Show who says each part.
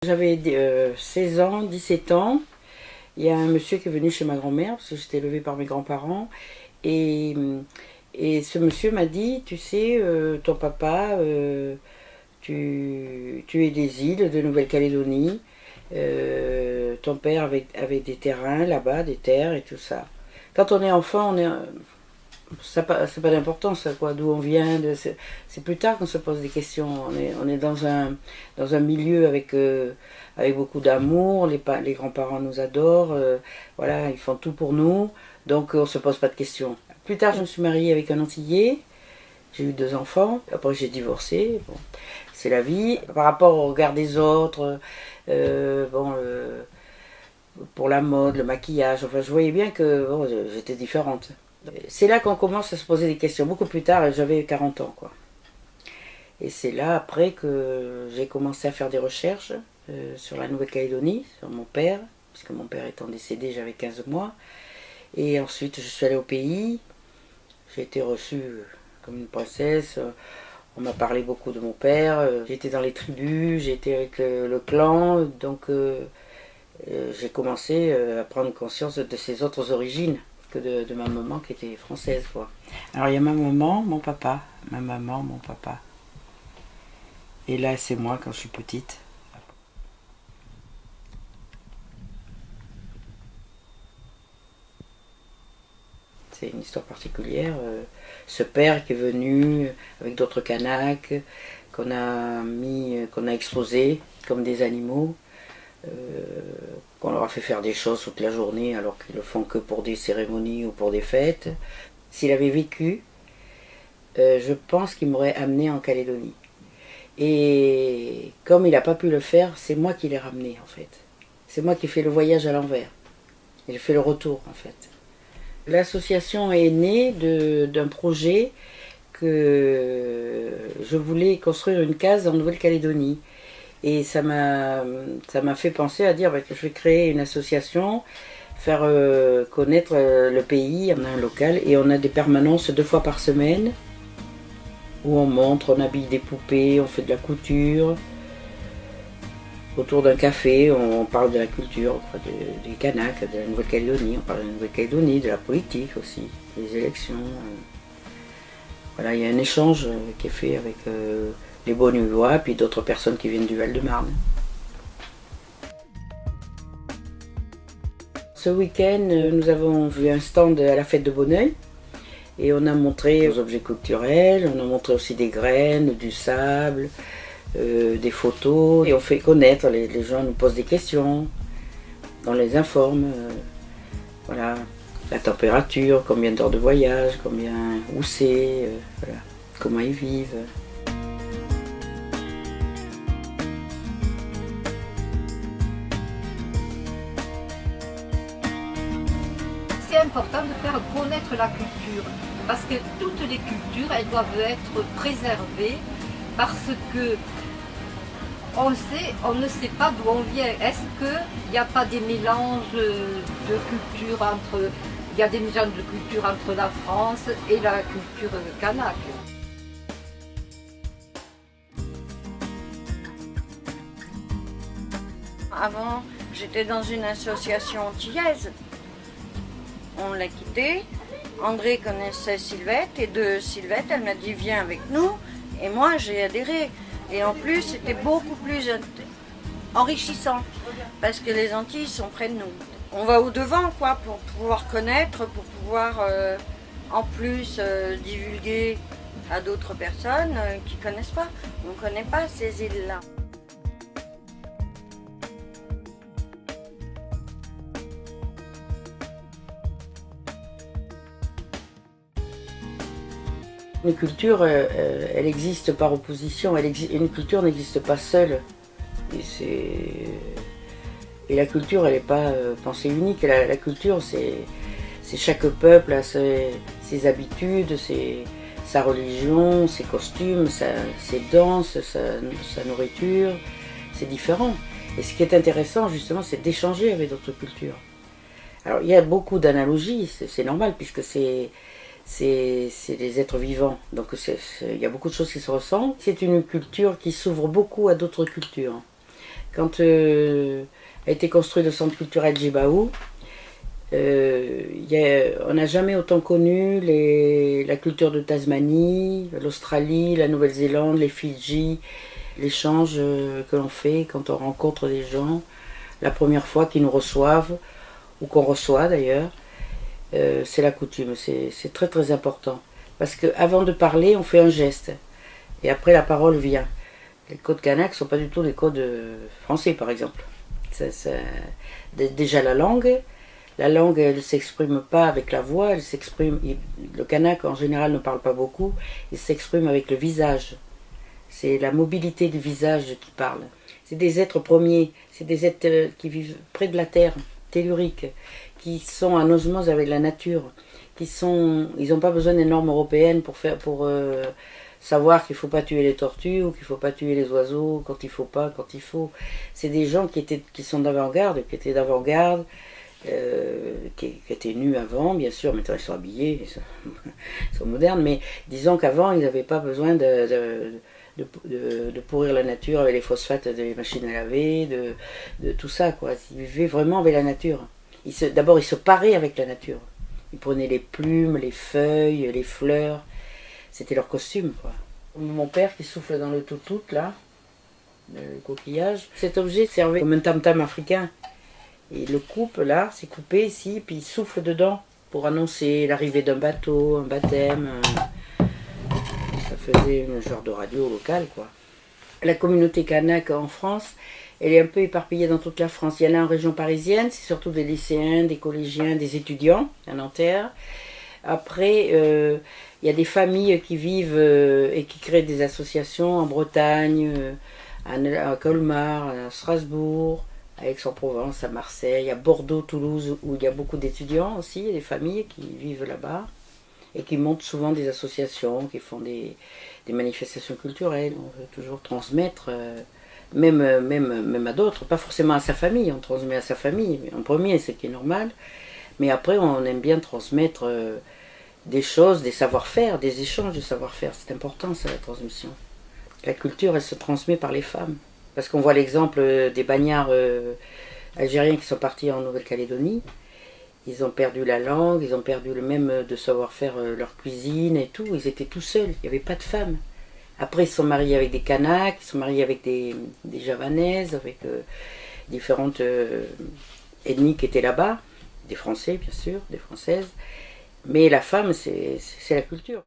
Speaker 1: J'avais 16 ans, 17 ans. Il y a un monsieur qui est venu chez ma grand-mère, parce que j'étais élevée par mes grands-parents. Et, et ce monsieur m'a dit, tu sais, ton papa, tu es des îles de Nouvelle-Calédonie. Ton père avait des terrains là-bas, des terres et tout ça. Quand on est enfant, c'est pas d'importance, quoi, d'où on vient. C'est plus tard qu'on se pose des questions. On est dans un milieu avec beaucoup d'amour. Les grands-parents nous adorent. Voilà, ils font tout pour nous. Donc on se pose pas de questions. Plus tard, je me suis mariée avec un Antillais. J'ai eu 2 enfants. Après, j'ai divorcé. Bon, c'est la vie. Par rapport au regard des autres, pour la mode, le maquillage, enfin, je voyais bien que bon, j'étais différente. C'est là qu'on commence à se poser des questions. Beaucoup plus tard, j'avais 40 ans, quoi. Et c'est là, après, que j'ai commencé à faire des recherches sur la Nouvelle-Calédonie, sur mon père, puisque mon père étant décédé, j'avais 15 mois. Et ensuite, je suis allée au pays. J'ai été reçue comme une princesse. On m'a parlé beaucoup de mon père. J'étais dans les tribus, j'étais avec le clan. Donc, j'ai commencé à prendre conscience de ses autres origines que de ma maman qui était française, quoi. Alors, il y a ma maman, mon papa. Ma maman, mon papa. Et là, c'est moi quand je suis petite. C'est une histoire particulière. Ce père qui est venu avec d'autres Kanaks, qu'on a exposés comme des animaux, qu'on leur a fait faire des choses toute la journée alors qu'ils le font que pour des cérémonies ou pour des fêtes. S'il avait vécu, je pense qu'il m'aurait amené en Calédonie. Et comme il n'a pas pu le faire, c'est moi qui l'ai ramené en fait. C'est moi qui ai fait le voyage à l'envers. Et j'ai fait le retour en fait. L'association est née d'un projet que je voulais construire une case en Nouvelle-Calédonie. Et ça m'a fait penser à dire que je vais créer une association, faire connaître le pays. On a un local et on a des permanences 2 fois par semaine où on montre, on habille des poupées, on fait de la couture. Autour d'un café, on parle de la culture, des Kanaks, de la Nouvelle-Calédonie, on parle de la Nouvelle-Calédonie, de la politique aussi, des élections. Voilà, il y a un échange qui est fait avec les Bonnuvois, puis d'autres personnes qui viennent du Val-de-Marne. Ce week-end, nous avons vu un stand à la fête de Bonneuil, et on a montré des objets culturels, on a montré aussi des graines, du sable, des photos, et on fait connaître, les gens nous posent des questions, on les informe, voilà, la température, combien d'heures de voyage, où c'est, voilà, comment ils vivent.
Speaker 2: C'est important de faire connaître la culture, parce que toutes les cultures, elles doivent être préservées, parce que on ne sait pas d'où on vient. Est-ce qu'il n'y a pas des mélanges de culture il y a des mélanges de culture entre la France et la culture kanak?
Speaker 3: Avant, j'étais dans une association antillaise. On l'a quittée. André connaissait Sylvette et de Sylvette, elle m'a dit viens avec nous. Et moi, j'ai adhéré. Et en plus, c'était beaucoup plus enrichissant parce que les Antilles sont près de nous. On va au-devant, quoi, pour pouvoir connaître, pour pouvoir en plus divulguer à d'autres personnes qui ne connaissent pas. On ne connaît pas ces îles-là.
Speaker 1: Une culture, elle existe par opposition. Une culture n'existe pas seule. Et la culture, elle n'est pas pensée unique. La culture, c'est chaque peuple a ses habitudes, sa religion, ses costumes, ses danses, sa nourriture. C'est différent. Et ce qui est intéressant, justement, c'est d'échanger avec d'autres cultures. Alors, il y a beaucoup d'analogies, c'est normal, puisque c'est des êtres vivants, donc il y a beaucoup de choses qui se ressemblent. C'est une culture qui s'ouvre beaucoup à d'autres cultures, Quand a été construit le centre culturel Djibaou, on n'a jamais autant connu la culture de Tasmanie, l'Australie, la Nouvelle-Zélande, les Fidji, l'échange que l'on fait quand on rencontre des gens, la première fois qu'ils nous reçoivent, ou qu'on reçoit d'ailleurs, c'est la coutume, c'est très très important. Parce qu'avant de parler, on fait un geste, et après la parole vient. Les codes kanaks ne sont pas du tout les codes français par exemple. Déjà la langue, elle ne s'exprime pas avec la voix, elle s'exprime. Le kanak en général ne parle pas beaucoup, il s'exprime avec le visage. C'est la mobilité du visage qui parle. C'est des êtres premiers, c'est des êtres qui vivent près de la terre, telluriques, qui sont en osmose avec la nature, ils n'ont pas besoin des normes européennes pour savoir qu'il ne faut pas tuer les tortues ou qu'il ne faut pas tuer les oiseaux quand il faut pas, quand il faut. C'est des gens qui sont d'avant-garde, qui étaient d'avant-garde, qui étaient nus avant, bien sûr, maintenant ils sont habillés, ils sont modernes, mais disons qu'avant ils n'avaient pas besoin de pourrir la nature avec les phosphates des machines à laver, de tout ça, quoi. Ils vivaient vraiment avec la nature. D'abord ils se paraient avec la nature. Ils prenaient les plumes, les feuilles, les fleurs. C'était leur costume, quoi. Mon père qui souffle dans le toutout, là, le coquillage. Cet objet servait comme un tam-tam africain. Et il le coupe, là, c'est coupé ici, puis il souffle dedans pour annoncer l'arrivée d'un bateau, un baptême. Ça faisait un genre de radio locale, quoi. La communauté kanak en France, elle est un peu éparpillée dans toute la France. Il y en a en région parisienne, c'est surtout des lycéens, des collégiens, des étudiants à Nanterre. Après, il y a des familles qui vivent et qui créent des associations en Bretagne, à Colmar, à Strasbourg, à Aix-en-Provence, à Marseille, à Bordeaux, Toulouse, où il y a beaucoup d'étudiants aussi, des familles qui vivent là-bas et qui montent souvent des associations, qui font des manifestations culturelles. On veut toujours transmettre, même à d'autres, pas forcément à sa famille, on transmet à sa famille en premier, ce qui est normal, mais après on aime bien transmettre des choses, des savoir-faire, des échanges de savoir-faire, c'est important ça, la transmission. La culture, elle se transmet par les femmes, parce qu'on voit l'exemple des bagnards algériens qui sont partis en Nouvelle-Calédonie. Ils ont perdu la langue, ils ont perdu le même de savoir-faire leur cuisine et tout. Ils étaient tout seuls, il n'y avait pas de femmes. Après, ils se sont mariés avec des Kanaks, ils se sont mariés avec des Javanaises, avec différentes ethnies qui étaient là-bas. Des Français, bien sûr, des Françaises. Mais la femme, c'est la culture.